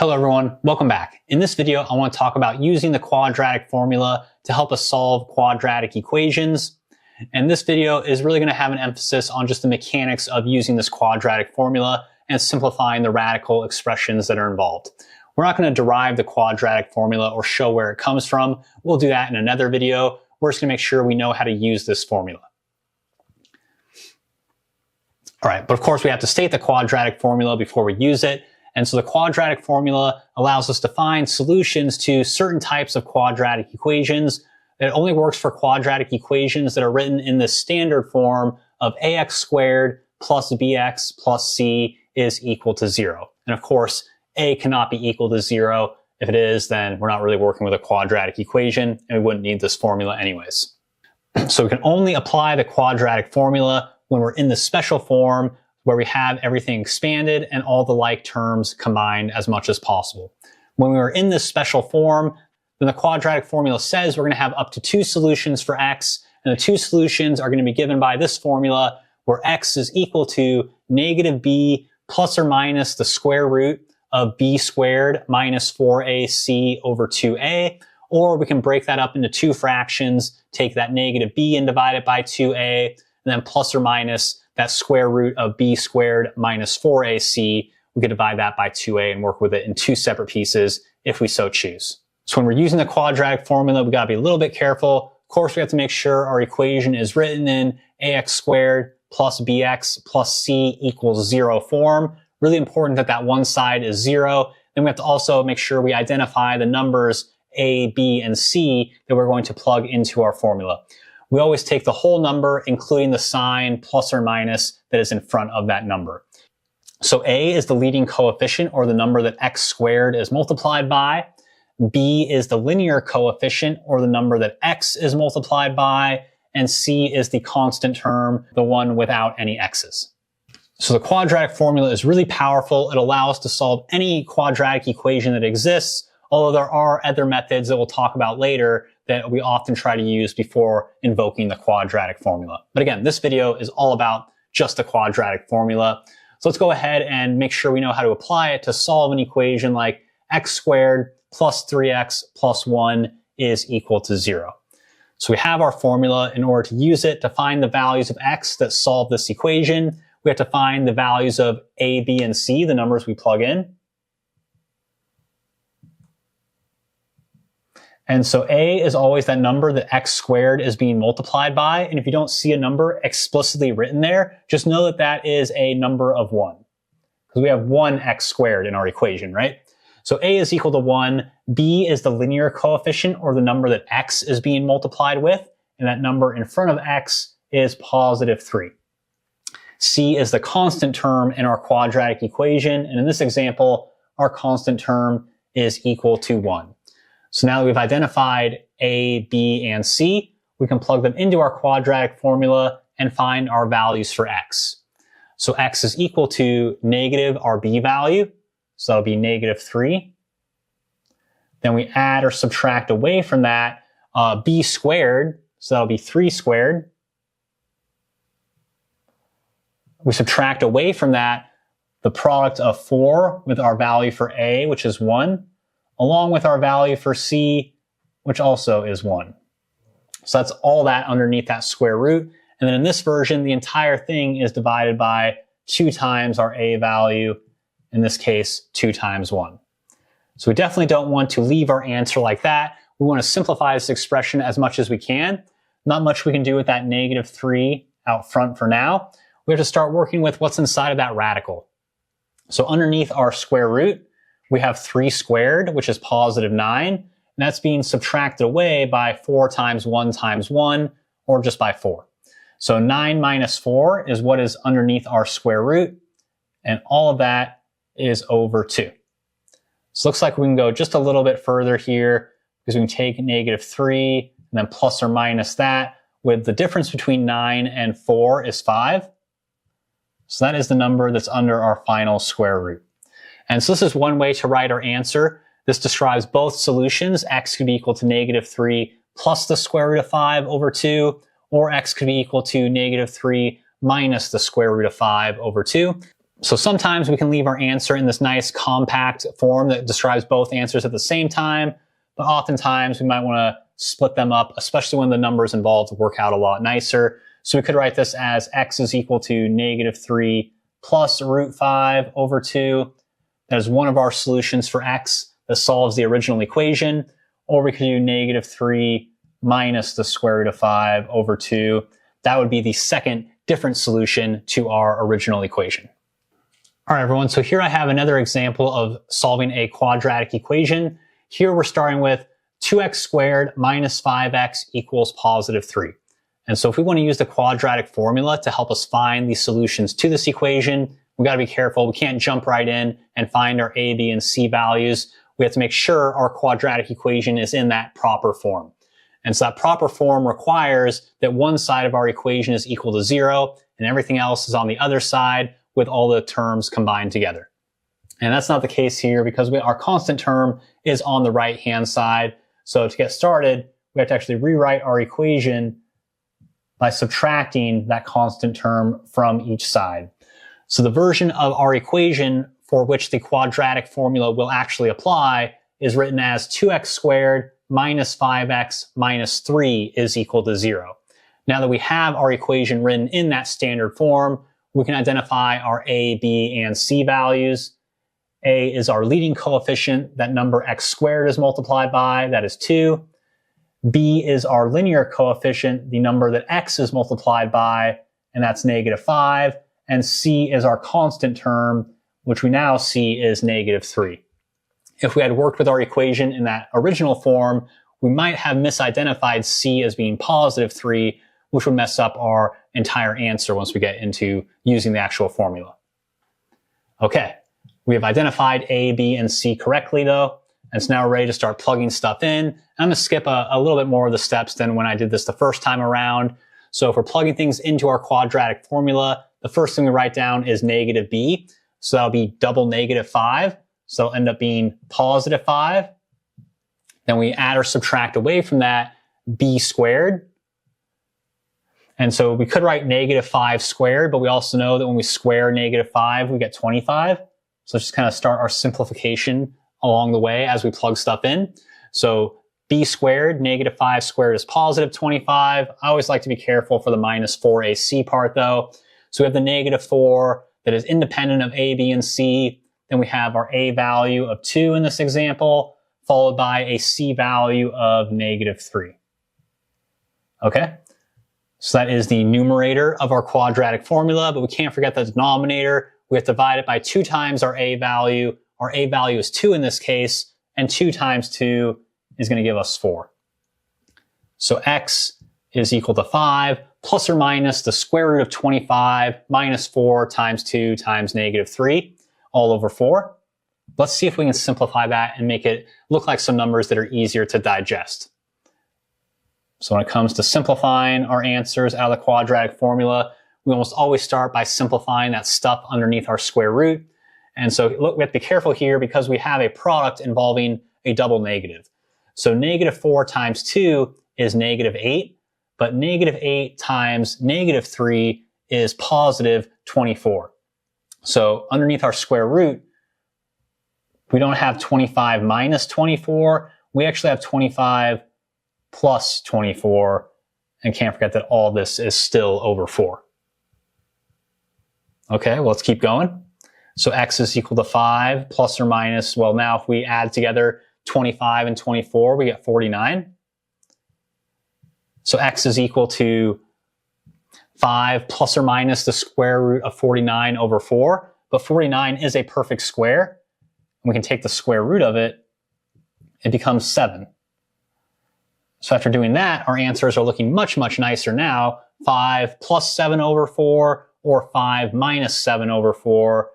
Hello everyone, welcome back. In this video, I want to talk about using the quadratic formula to help us solve quadratic equations. And this video is really going to have an emphasis on just the mechanics of using this quadratic formula and simplifying the radical expressions that are involved. We're not going to derive the quadratic formula or show where it comes from. We'll do that in another video. We're just going to make sure we know how to use this formula. All right, but of course we have to state the quadratic formula before we use it. And so the quadratic formula allows us to find solutions to certain types of quadratic equations. It only works for quadratic equations that are written in the standard form of ax squared plus bx plus c is equal to 0. And of course, a cannot be equal to 0. If it is, then we're not really working with a quadratic equation, and we wouldn't need this formula anyways. So we can only apply the quadratic formula when we're in the special form where we have everything expanded and all the like terms combined as much as possible. When we are in this special form, then the quadratic formula says we're going to have up to 2 solutions for x, and the 2 solutions are going to be given by this formula where x is equal to negative b plus or minus the square root of b squared minus 4ac over 2a, or we can break that up into 2 fractions, take that negative b and divide it by 2a, and then plus or minus that square root of b squared minus 4ac, we could divide that by 2a and work with it in 2 separate pieces if we so choose. So when we're using the quadratic formula, we gotta be a little bit careful. Of course, we have to make sure our equation is written in ax squared plus bx plus c equals 0 form. Really important that that one side is 0. Then we have to also make sure we identify the numbers a, b, and c that we're going to plug into our formula. We always take the whole number, including the sign plus or minus that is in front of that number. So a is the leading coefficient, or the number that x squared is multiplied by. B is the linear coefficient, or the number that x is multiplied by. And c is the constant term, the one without any x's. So the quadratic formula is really powerful. It allows us to solve any quadratic equation that exists, although there are other methods that we'll talk about later that we often try to use before invoking the quadratic formula. But again, this video is all about just the quadratic formula. So let's go ahead and make sure we know how to apply it to solve an equation like x squared plus 3x plus 1 is equal to 0. So we have our formula. In order to use it to find the values of x that solve this equation, we have to find the values of a, b, and c, the numbers we plug in. And so a is always that number that x squared is being multiplied by. And if you don't see a number explicitly written there, just know that that is a number of 1. Because we have 1x squared in our equation, right? So a is equal to 1. B is the linear coefficient, or the number that x is being multiplied with. And that number in front of x is positive 3. C is the constant term in our quadratic equation. And in this example, our constant term is equal to 1. So now that we've identified a, b, and c, we can plug them into our quadratic formula and find our values for x. So x is equal to negative our b value, so that'll be negative 3. Then we add or subtract away from that b squared, so that'll be 3 squared. We subtract away from that the product of 4 with our value for a, which is 1. Along with our value for c, which also is 1. So that's all that underneath that square root. And then in this version, the entire thing is divided by 2 times our a value, in this case, 2 times 1. So we definitely don't want to leave our answer like that. We want to simplify this expression as much as we can. Not much we can do with that negative 3 out front for now. We have to start working with what's inside of that radical. So underneath our square root, we have 3 squared, which is positive 9, and that's being subtracted away by 4 times 1 times 1, or just by 4. So 9 minus 4 is what is underneath our square root, and all of that is over 2. So it looks like we can go just a little bit further here, because we can take negative 3, and then plus or minus that, with the difference between 9 and 4 is 5. So that is the number that's under our final square root. And so this is one way to write our answer. This describes both solutions. X could be equal to negative 3 plus the square root of 5 over 2, or x could be equal to negative 3 minus the square root of 5 over 2. So sometimes we can leave our answer in this nice compact form that describes both answers at the same time, but oftentimes we might want to split them up, especially when the numbers involved work out a lot nicer. So we could write this as x is equal to -3 plus root 5 over 2. That is one of our solutions for x that solves the original equation. Or we could do -3 minus the square root of 5 over 2. That would be the second different solution to our original equation. All right, everyone, so here I have another example of solving a quadratic equation. Here we're starting with 2x squared minus 5x equals +3. And so if we want to use the quadratic formula to help us find the solutions to this equation, we got to be careful. We can't jump right in and find our a, b, and c values. We have to make sure our quadratic equation is in that proper form. And so that proper form requires that one side of our equation is equal to 0 and everything else is on the other side with all the terms combined together. And that's not the case here because our constant term is on the right-hand side. So to get started, we have to actually rewrite our equation by subtracting that constant term from each side. So the version of our equation for which the quadratic formula will actually apply is written as 2x squared minus 5x minus 3 is equal to 0. Now that we have our equation written in that standard form, we can identify our a, b, and c values. A is our leading coefficient, that number x squared is multiplied by, that is 2. B is our linear coefficient, the number that x is multiplied by, and that's -5. And c is our constant term, which we now see is -3. If we had worked with our equation in that original form, we might have misidentified c as being +3, which would mess up our entire answer once we get into using the actual formula. Okay, we have identified a, b, and c correctly though, and so now we're ready to start plugging stuff in. I'm going to skip a little bit more of the steps than when I did this the first time around. So if we're plugging things into our quadratic formula, the first thing we write down is -b. So that'll be double -5. So it'll end up being +5. Then we add or subtract away from that b squared. And so we could write -5 squared, but we also know that when we square -5, we get 25. So let's just kind of start our simplification along the way as we plug stuff in. So b squared, -5 squared is +25. I always like to be careful for the -4ac part though. So we have the -4 that is independent of a, b, and c. Then we have our a value of 2 in this example, followed by a c value of -3. Okay, so that is the numerator of our quadratic formula, but we can't forget the denominator. We have to divide it by 2 times our a value. Our a value is 2 in this case, and 2 times 2 is going to give us 4. So x is equal to 5 plus or minus the square root of 25 minus 4 times 2 times -3 all over 4. Let's see if we can simplify that and make it look like some numbers that are easier to digest. So when it comes to simplifying our answers out of the quadratic formula, we almost always start by simplifying that stuff underneath our square root. And so look, we have to be careful here because we have a product involving a double negative. So -4 times 2 is -8, but -8 times -3 is +24. So underneath our square root, we don't have 25 minus 24. We actually have 25 plus 24. And can't forget that all this is still over 4. Okay, well, let's keep going. So x is equal to 5 plus or minus, well, now if we add together 25 and 24, we get 49. So x is equal to 5 plus or minus the square root of 49 over 4. But 49 is a perfect square. And we can take the square root of it. It becomes 7. So after doing that, our answers are looking much, much nicer now. 5 plus 7 over 4 or 5 minus 7 over 4.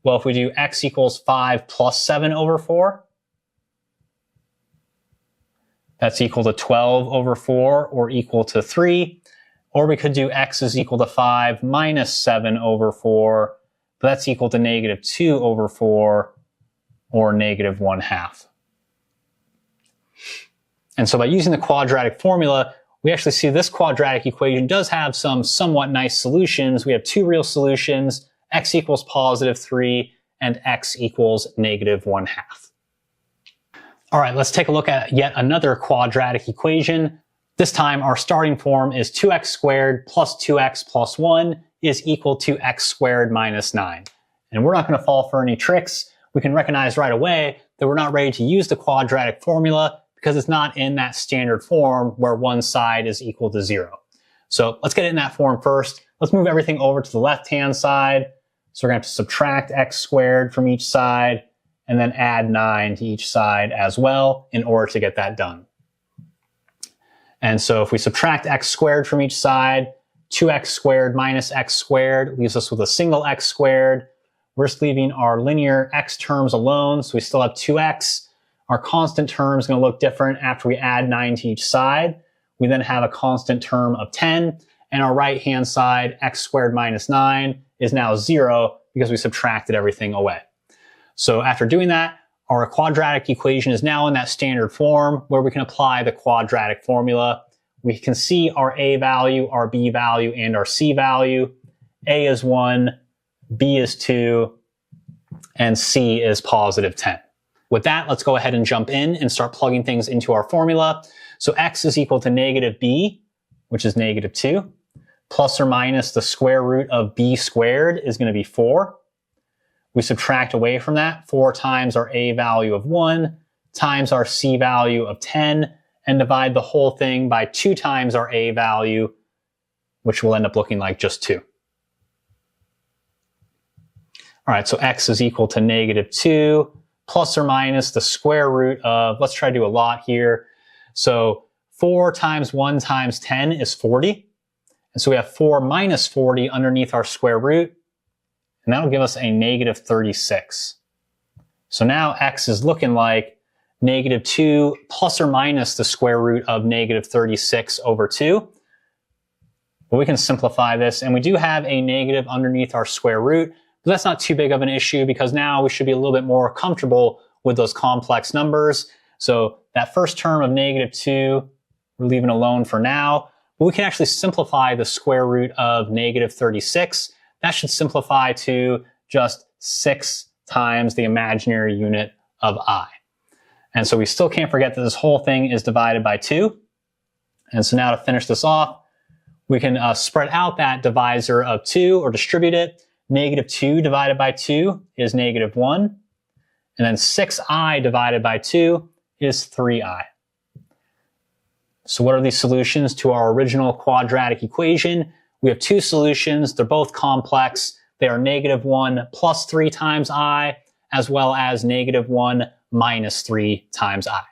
Well, if we do x equals 5 plus 7 over 4, that's equal to 12 over 4 or equal to 3. Or we could do x is equal to 5 minus 7 over 4, but that's equal to -2 over 4 or -1/2. And so by using the quadratic formula, we actually see this quadratic equation does have some somewhat nice solutions. We have 2 real solutions, x equals positive 3, and x equals negative 1/2. All right, let's take a look at yet another quadratic equation. This time our starting form is 2x squared plus 2x plus 1 is equal to x squared minus 9. And we're not going to fall for any tricks. We can recognize right away that we're not ready to use the quadratic formula because it's not in that standard form where one side is equal to 0. So let's get it in that form first. Let's move everything over to the left-hand side. So we're going to have to subtract x squared from each side and then add 9 to each side as well in order to get that done. And so if we subtract x squared from each side, 2x squared minus x squared leaves us with a single x squared. We're just leaving our linear x terms alone, so we still have 2x. Our constant term is going to look different after we add 9 to each side. We then have a constant term of 10, and our right-hand side, x squared minus 9, is now 0 because we subtracted everything away. So after doing that, our quadratic equation is now in that standard form where we can apply the quadratic formula. We can see our a value, our b value, and our c value. A is 1, b is 2, and c is positive 10. With that, let's go ahead and jump in and start plugging things into our formula. So x is equal to negative b, which is negative 2, plus or minus the square root of b squared is going to be 4. We subtract away from that 4 times our a value of 1 times our c value of 10 and divide the whole thing by 2 times our a value, which will end up looking like just 2. All right, so x is equal to negative 2 plus or minus the square root of, let's try to do a lot here. So 4 times 1 times 10 is 40. And so we have 4 minus 40 underneath our square root. And that'll give us a negative 36. So now x is looking like negative 2 plus or minus the square root of negative 36 over 2. But we can simplify this, and we do have a negative underneath our square root, but that's not too big of an issue because now we should be a little bit more comfortable with those complex numbers. So that first term of negative 2, we're leaving alone for now. But we can actually simplify the square root of negative 36. That should simplify to just 6 times the imaginary unit of I. And so we still can't forget that this whole thing is divided by 2. And so now to finish this off, we can spread out that divisor of 2 or distribute it. Negative 2 divided by 2 is negative 1. And then 6i divided by 2 is 3i. So what are these solutions to our original quadratic equation? We have 2 solutions. They're both complex. They are negative 1 plus 3 times I, as well as negative 1 minus 3 times I.